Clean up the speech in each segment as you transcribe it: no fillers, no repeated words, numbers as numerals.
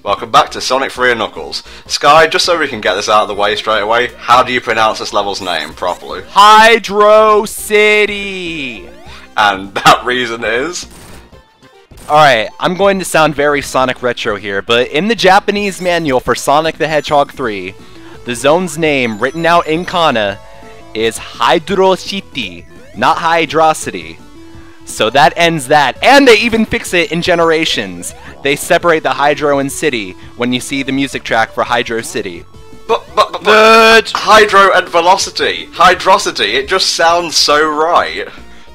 Welcome back to Sonic 3 and Knuckles. Sky, just so we can get this out of the way straight away, how do you pronounce this level's name properly? Hydrocity! And that reason is? Alright, I'm going to sound very Sonic Retro here, but in the Japanese manual for Sonic the Hedgehog 3, the zone's name, written out in kana, is Hydrocity, not Hydrocity. So that ends that, and they even fix it in Generations. They separate the Hydro and City when you see the music track for Hydrocity. But Hydro and Velocity, Hydrocity, it just sounds so right.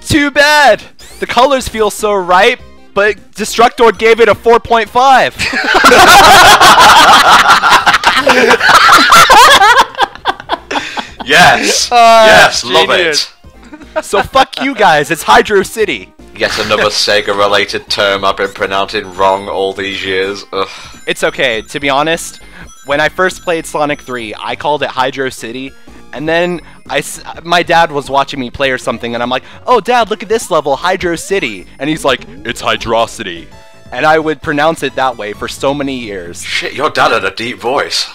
Too bad! The colors feel so right, but Destructor gave it a 4.5. Yes, yes, genius. love it. So fuck you guys, it's Hydro City. Yet another Sega-related term I've been pronouncing wrong all these years. Ugh. It's okay, to be honest. When I first played Sonic 3, I called it Hydro City, and then my dad was watching me play or something, and I'm like, oh Dad, look at this level, Hydro City. And he's like, it's Hydrocity. And I would pronounce it that way for so many years. Shit, your dad had a deep voice.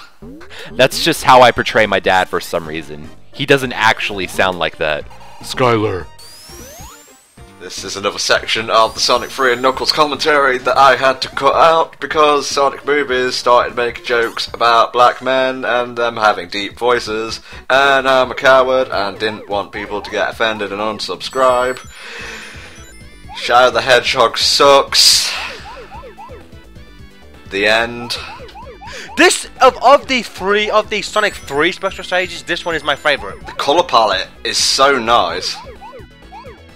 That's just how I portray my dad for some reason. He doesn't actually sound like that. Skylar. This is another section of the Sonic 3 and Knuckles commentary that I had to cut out because SonicMovies started making jokes about black men and them having deep voices, and I'm a coward and didn't want people to get offended and unsubscribe. Shadow the Hedgehog sucks. The end. This, of the Sonic 3 special stages, this one is my favourite. The colour palette is so nice.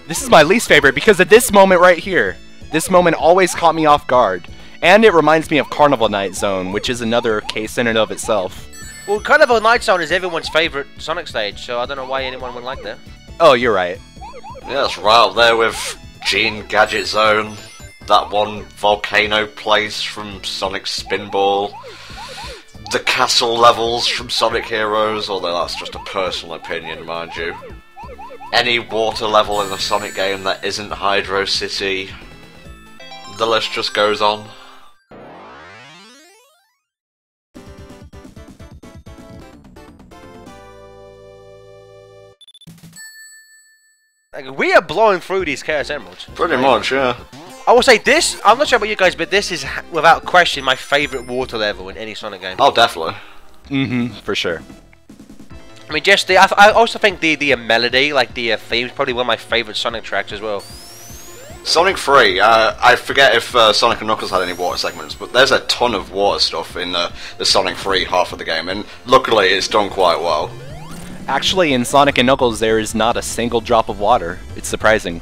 This is my least favorite because at this moment right here, this moment always caught me off guard. And it reminds me of Carnival Night Zone, which is another case in and of itself. Well, Carnival Night Zone is everyone's favourite Sonic stage, so I don't know why anyone would like that. Oh, you're right. Yeah, it's right up there with Gene Gadget Zone, that one volcano place from Sonic Spinball, the castle levels from Sonic Heroes, although that's just a personal opinion, mind you. Any water level in a Sonic game that isn't Hydro City. The list just goes on. Like, we are blowing through these Chaos Emeralds. Pretty much, yeah. I will say this, I'm not sure about you guys, but this is, without question, my favourite water level in any Sonic game. Oh, definitely. Mm-hmm, for sure. I mean, just I also think the melody, like the theme, is probably one of my favourite Sonic tracks as well. Sonic 3, I forget if Sonic and Knuckles had any water segments, but there's a ton of water stuff in the Sonic 3 half of the game, and luckily it's done quite well. Actually, in Sonic and Knuckles, there is not a single drop of water. It's surprising.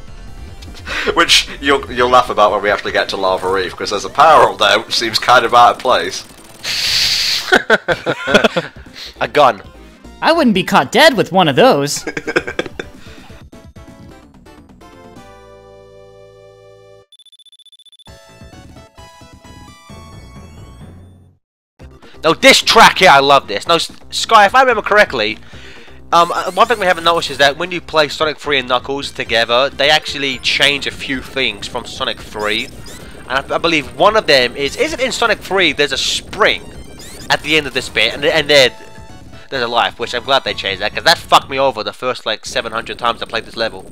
Which you'll laugh about when we actually get to Lava Reef, because there's a power up there which seems kind of out of place. A gun. I wouldn't be caught dead with one of those. Now this track here, I love this. Now Sky, if I remember correctly, one thing we haven't noticed is that when you play Sonic 3 and Knuckles together, they actually change a few things from Sonic 3. And I believe one of them is it in Sonic 3 there's a spring at the end of this bit, and there's a life, which I'm glad they changed that, because that fucked me over the first like 700 times I played this level.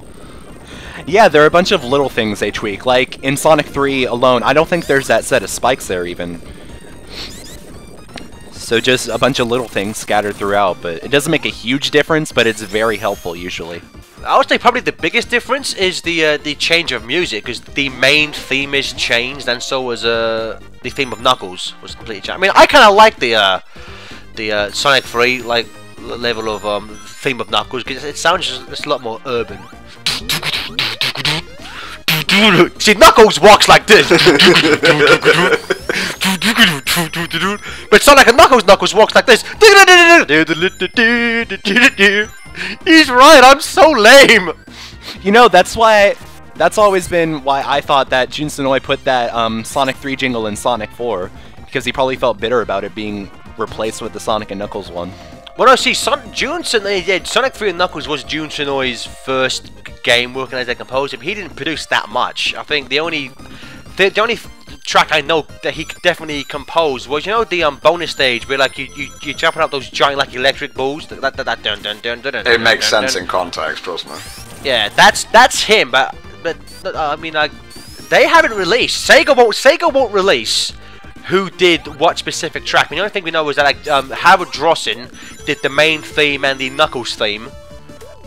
Yeah, there are a bunch of little things they tweak. Like, in Sonic 3 alone, I don't think there's that set of spikes there even. So just a bunch of little things scattered throughout, but it doesn't make a huge difference, but it's very helpful usually. I would say probably the biggest difference is the change of music, because the main theme is changed, and so was the theme of Knuckles was completely changed. I mean, I kind of like the Sonic 3 like level of theme of Knuckles, because it sounds just a lot more urban. See, Knuckles walks like this. But Sonic and Knuckles walks like this. He's right, I'm so lame. You know, that's always been why I thought that Jun Senoi put that Sonic 3 jingle in Sonic 4, because he probably felt bitter about it being replaced with the Sonic and Knuckles one. Well, no, see, Sonic 3 and Knuckles was Jun Senoi's first game working as a composer, but he didn't produce that much. I think the only track I know that he definitely composed was, you know, the bonus stage where like you jumping up those giant like electric balls. It makes sense in context, trust me. Yeah, that's him. But I mean, like, they haven't released. Sega won't release who did what specific track. I mean, the only thing we know is that like Howard Drossen did the main theme and the Knuckles theme.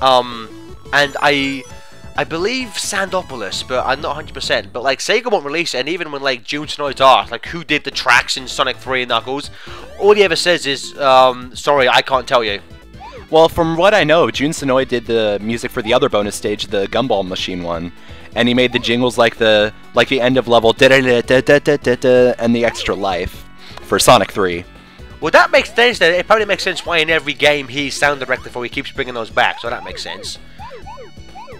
And I believe Sandopoulos, but I'm not 100%. But like Sega won't release it, and even when like Jun Tsunoi's asked like who did the tracks in Sonic 3 and Knuckles, all he ever says is, sorry, I can't tell you. Well, from what I know, Jun Tsunoi did the music for the other bonus stage, the Gumball Machine one, and he made the jingles like the end of level and the extra life for Sonic 3. Well, that makes sense. Then it probably makes sense why in every game he's sound director for. He keeps bringing those back, so that makes sense.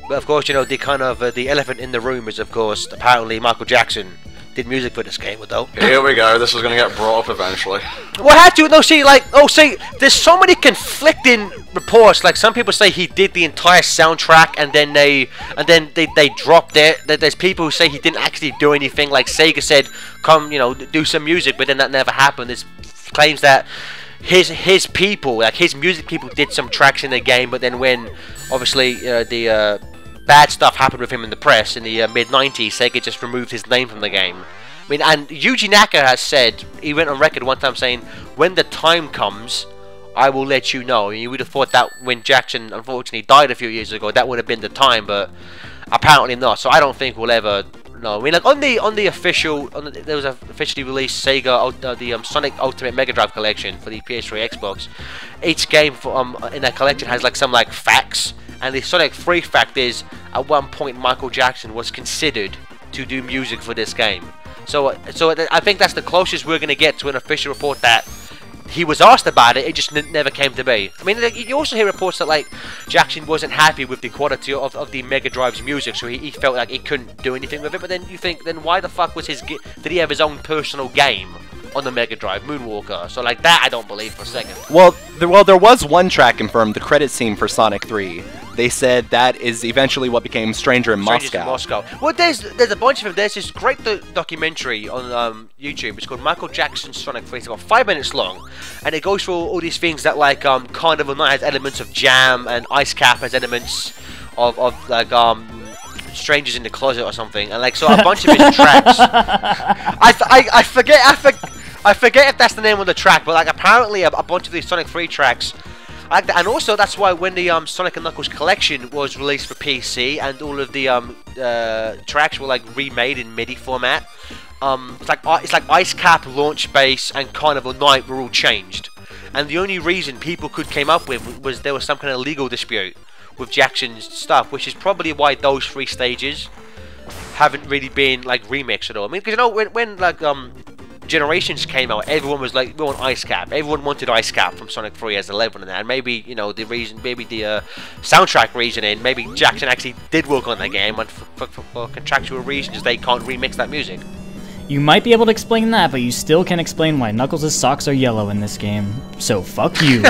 But of course, you know, the kind of the elephant in the room is, of course, apparently Michael Jackson did music for this game, though. Here we go. This is going to get brought up eventually. Well, had to. No, see, like, there's so many conflicting reports. Like, some people say he did the entire soundtrack, and then they dropped it. There's people who say he didn't actually do anything. Like Sega said, come, you know, do some music, but then that never happened. There's claims that his people, like his music people, did some tracks in the game, but then when obviously the bad stuff happened with him in the press in the mid-90s, Sega just removed his name from the game. I mean, and Yuji Naka has said, he went on record one time saying, when the time comes, I will let you know. And you would have thought that when Jackson unfortunately died a few years ago, that would have been the time, but apparently not. So I don't think we'll ever know. I mean, like on the official, there was a officially released Sega the Sonic Ultimate Mega Drive collection for the PS3, Xbox. Each game in that collection has like some like facts. And the Sonic 3 fact is, at one point Michael Jackson was considered to do music for this game. So I think that's the closest we're going to get to an official report that he was asked about it, it just never came to be. I mean, you also hear reports that like Jackson wasn't happy with the quality of the Mega Drive's music, so he felt like he couldn't do anything with it. But then you think, then why the fuck was did he have his own personal game on the Mega Drive, Moonwalker? So like that I don't believe for a second. Well, there was one track confirmed, the credit scene for Sonic 3. They said that is eventually what became Stranger in Moscow. Well, there's a bunch of them. There's this great documentary on YouTube. It's called Michael Jackson's Sonic 3. It's about 5 minutes long, and it goes through all these things that like Carnival Night has elements of Jam, and Ice Cap has elements of like Strangers in the Closet or something, and like so a bunch of his tracks. I forget if that's the name of the track, but like apparently a bunch of these Sonic 3 tracks. Like that. And also that's why when the Sonic and Knuckles collection was released for PC and all of the tracks were like remade in MIDI format, it's like Ice Cap, Launch Base, and Carnival Night were all changed. And the only reason people came up with was there was some kind of legal dispute with Jackson's stuff, which is probably why those 3 stages haven't really been like remixed at all. I mean, because you know when like Generations came out, everyone was like, we want Ice Cap. Everyone wanted Ice Cap from Sonic 3 as a level in that. And maybe, you know, the reason, maybe the soundtrack reasoning, maybe Jackson actually did work on the game, but for contractual reasons, they can't remix that music. You might be able to explain that, but you still can't explain why Knuckles' socks are yellow in this game. So fuck you.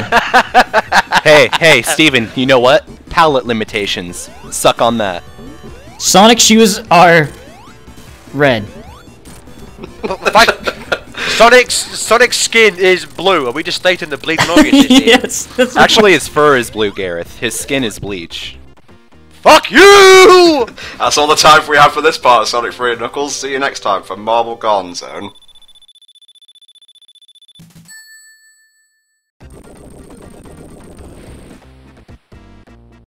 Hey, Steven, you know what? Palette limitations. Suck on that. Sonic shoes are red. Sonic's skin is blue. Are we just stating the bleeding obvious? Yes. That's Actually, his fur is blue, Gareth. His skin is bleach. Fuck you! That's all the time we have for this part of Sonic 3 and Knuckles. See you next time for Marble Gone Zone.